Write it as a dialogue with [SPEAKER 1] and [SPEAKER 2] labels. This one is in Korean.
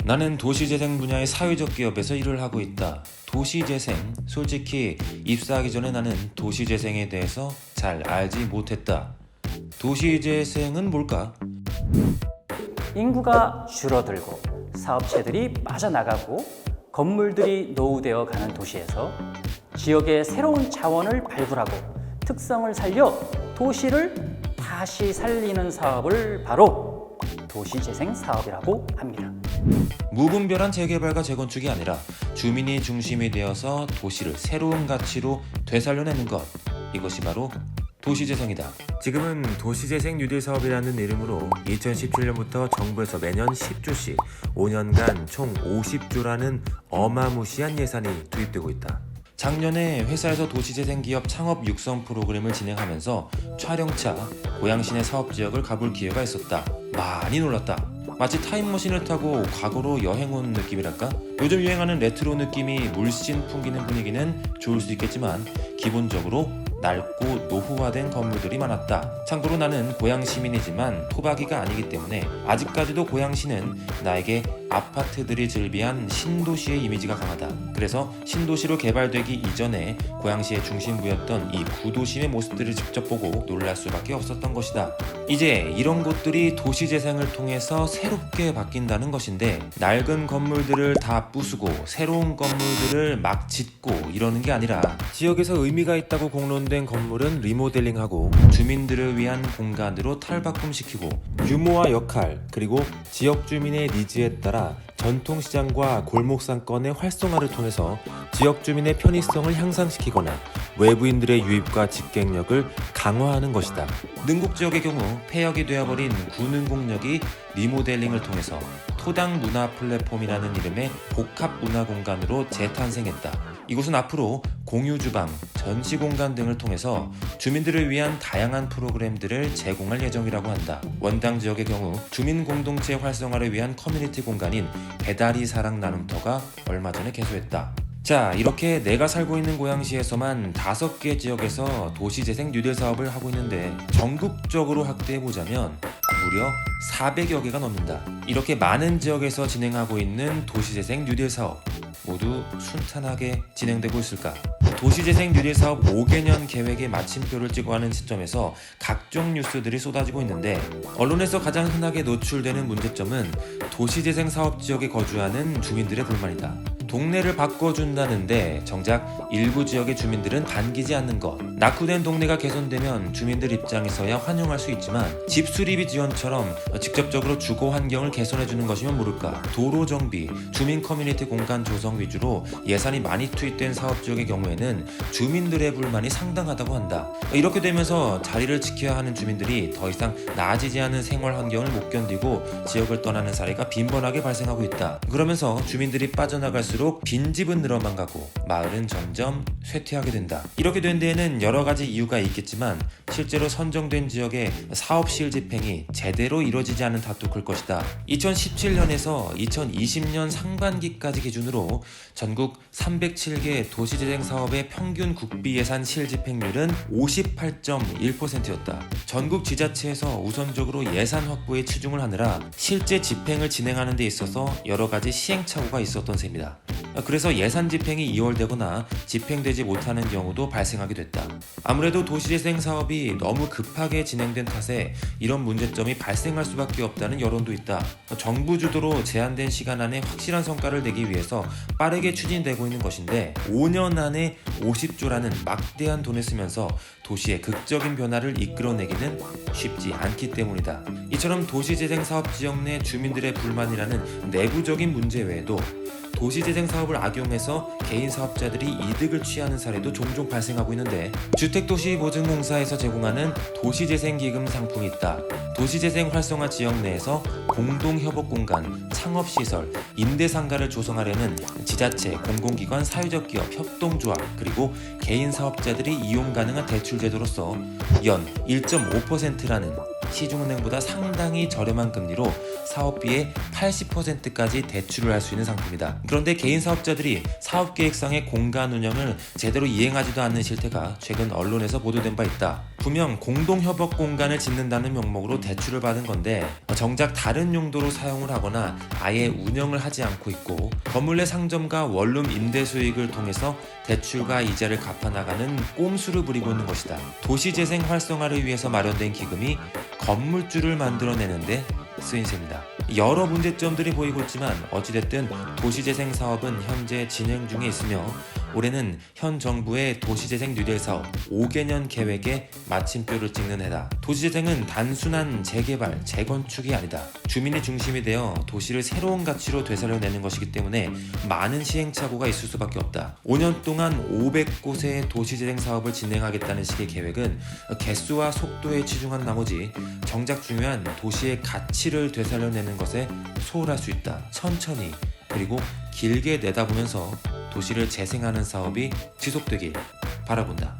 [SPEAKER 1] 나는 도시재생 분야의 사회적 기업에서 일을 하고 있다. 도시재생, 솔직히 입사하기 전에 나는 도시재생에 대해서 잘 알지 못했다. 도시재생은 뭘까?
[SPEAKER 2] 인구가 줄어들고 사업체들이 빠져나가고 건물들이 노후되어 가는 도시에서 지역의 새로운 자원을 발굴하고 특성을 살려 도시를 다시 살리는 사업을 바로 도시재생 사업이라고 합니다.
[SPEAKER 1] 무분별한 재개발과 재건축이 아니라 주민이 중심이 되어서 도시를 새로운 가치로 되살려내는 것, 이것이 바로 도시재생이다. 지금은 도시재생 뉴딜 사업이라는 이름으로 2017년부터 정부에서 매년 10조씩 5년간 총 50조라는 어마무시한 예산이 투입되고 있다. 작년에 회사에서 도시재생 기업 창업 육성 프로그램을 진행하면서 촬영차 고양시내 사업지역을 가볼 기회가 있었다. 많이 놀랐다. 마치 타임머신을 타고 과거로 여행 온 느낌이랄까? 요즘 유행하는 레트로 느낌이 물씬 풍기는 분위기는 좋을 수 있겠지만 기본적으로 낡고 노후화된 건물들이 많았다. 참고로 나는 고양 시민이지만 토박이가 아니기 때문에 아직까지도 고양시는 나에게 아파트들이 즐비한 신도시의 이미지가 강하다. 그래서 신도시로 개발되기 이전에 고양시의 중심부였던 이 구도심의 모습들을 직접 보고 놀랄 수밖에 없었던 것이다. 이제 이런 곳들이 도시재생을 통해서 새롭게 바뀐다는 것인데, 낡은 건물들을 다 부수고 새로운 건물들을 막 짓고 이러는 게 아니라 지역에서 의미가 있다고 공론된 건물은 리모델링하고 주민들을 위한 공간으로 탈바꿈시키고 규모와 역할 그리고 지역 주민의 니즈에 따라 전통시장과 골목상권의 활성화를 통해서 지역 주민의 편의성을 향상시키거나 외부인들의 유입과 집객력을 강화하는 것이다. 능곡 지역의 경우 폐역이 되어버린 구능곡역이 리모델링을 통해서 토당 문화 플랫폼이라는 이름의 복합 문화 공간으로 재탄생했다. 이곳은 앞으로 공유주방, 전시공간 등을 통해서 주민들을 위한 다양한 프로그램들을 제공할 예정이라고 한다. 원당 지역의 경우 주민 공동체 활성화를 위한 커뮤니티 공간인 배다리 사랑 나눔터가 얼마 전에 개소했다. 자, 이렇게 내가 살고 있는 고양시에서만 5개 지역에서 도시재생 뉴딜 사업을 하고 있는데 전국적으로 확대해보자면 무려 400여 개가 넘는다. 이렇게 많은 지역에서 진행하고 있는 도시재생 뉴딜 사업 모두 순탄하게 진행되고 있을까? 도시재생 뉴딜 사업 5개년 계획의 마침표를 찍어가는 시점에서 각종 뉴스들이 쏟아지고 있는데, 언론에서 가장 흔하게 노출되는 문제점은 도시재생 사업 지역에 거주하는 주민들의 불만이다. 동네를 바꿔준다는데 정작 일부 지역의 주민들은 반기지 않는 것. 낙후된 동네가 개선되면 주민들 입장에서야 환영할 수 있지만 집 수리비 지원처럼 직접적으로 주거 환경을 개선해주는 것이면 모를까. 도로 정비, 주민 커뮤니티 공간 조성 위주로 예산이 많이 투입된 사업 지역의 경우에는 주민들의 불만이 상당하다고 한다. 이렇게 되면서 자리를 지켜야 하는 주민들이 더 이상 나아지지 않은 생활 환경을 못 견디고 지역을 떠나는 사례가 빈번하게 발생하고 있다. 그러면서 주민들이 빠져나갈수록 빈집은 늘어만 가고 마을은 점점 쇠퇴하게 된다. 이렇게 된 데에는 여러 가지 이유가 있겠지만 실제로 선정된 지역의 사업 시일 집행이 제대로 이루어지지 않은 탓도 클 것이다. 2017년에서 2020년 상반기까지 기준으로 전국 307개 도시재생 사업의 평균 국비 예산 실 집행률은 58.1%였다. 전국 지자체에서 우선적으로 예산 확보에 치중을 하느라 실제 집행을 진행하는 데 있어서 여러 가지 시행착오가 있었던 셈이다. 그래서 예산 집행이 2월되거나 집행되지 못하는 경우도 발생하게 됐다. 아무래도 도시재생 사업이 너무 급하게 진행된 탓에 이런 문제점이 발생할 수밖에 없다는 여론도 있다. 정부 주도로 제한된 시간 안에 확실한 성과를 내기 위해서 빠르게 추진되고 있는 것인데 5년 안에 50조라는 막대한 돈을 쓰면서 도시의 극적인 변화를 이끌어내기는 쉽지 않기 때문이다. 이처럼 도시재생 사업 지역 내 주민들의 불만이라는 내부적인 문제 외에도 도시재생 사업을 악용해서 개인 사업자들이 이득을 취하는 사례도 종종 발생하고 있는데, 주택도시보증공사에서 제공하는 도시재생기금 상품이 있다. 도시재생 활성화 지역 내에서 공동협업공간, 창업시설, 임대상가를 조성하려는 지자체, 공공기관, 사회적 기업, 협동조합, 그리고 개인 사업자들이 이용 가능한 대출 제도로서 연 1.5%라는 시중은행보다 상당히 저렴한 금리로 사업비의 80%까지 대출을 할 수 있는 상품이다. 그런데 개인 사업자들이 사업계획상의 공간 운영을 제대로 이행하지도 않는 실태가 최근 언론에서 보도된 바 있다. 분명 공동협업 공간을 짓는다는 명목으로 대출을 받은 건데 정작 다른 용도로 사용을 하거나 아예 운영을 하지 않고 있고, 건물 내 상점과 원룸 임대 수익을 통해서 대출과 이자를 갚아나가는 꼼수를 부리고 있는 것이다. 도시재생 활성화를 위해서 마련된 기금이 건물주를 만들어내는데 쓰인 셈이다. 여러 문제점들이 보이고 있지만 어찌됐든 도시재생 사업은 현재 진행 중에 있으며, 올해는 현 정부의 도시재생 뉴딜 사업 5개년 계획에 마침표를 찍는 해다. 도시재생은 단순한 재개발, 재건축이 아니다. 주민이 중심이 되어 도시를 새로운 가치로 되살려내는 것이기 때문에 많은 시행착오가 있을 수밖에 없다. 5년 동안 500곳의 도시재생 사업을 진행하겠다는 식의 계획은 개수와 속도에 치중한 나머지 정작 중요한 도시의 가치를 되살려내는 것에 소홀할 수 있다. 천천히 그리고 길게 내다보면서 도시를 재생하는 사업이 지속되길 바라본다.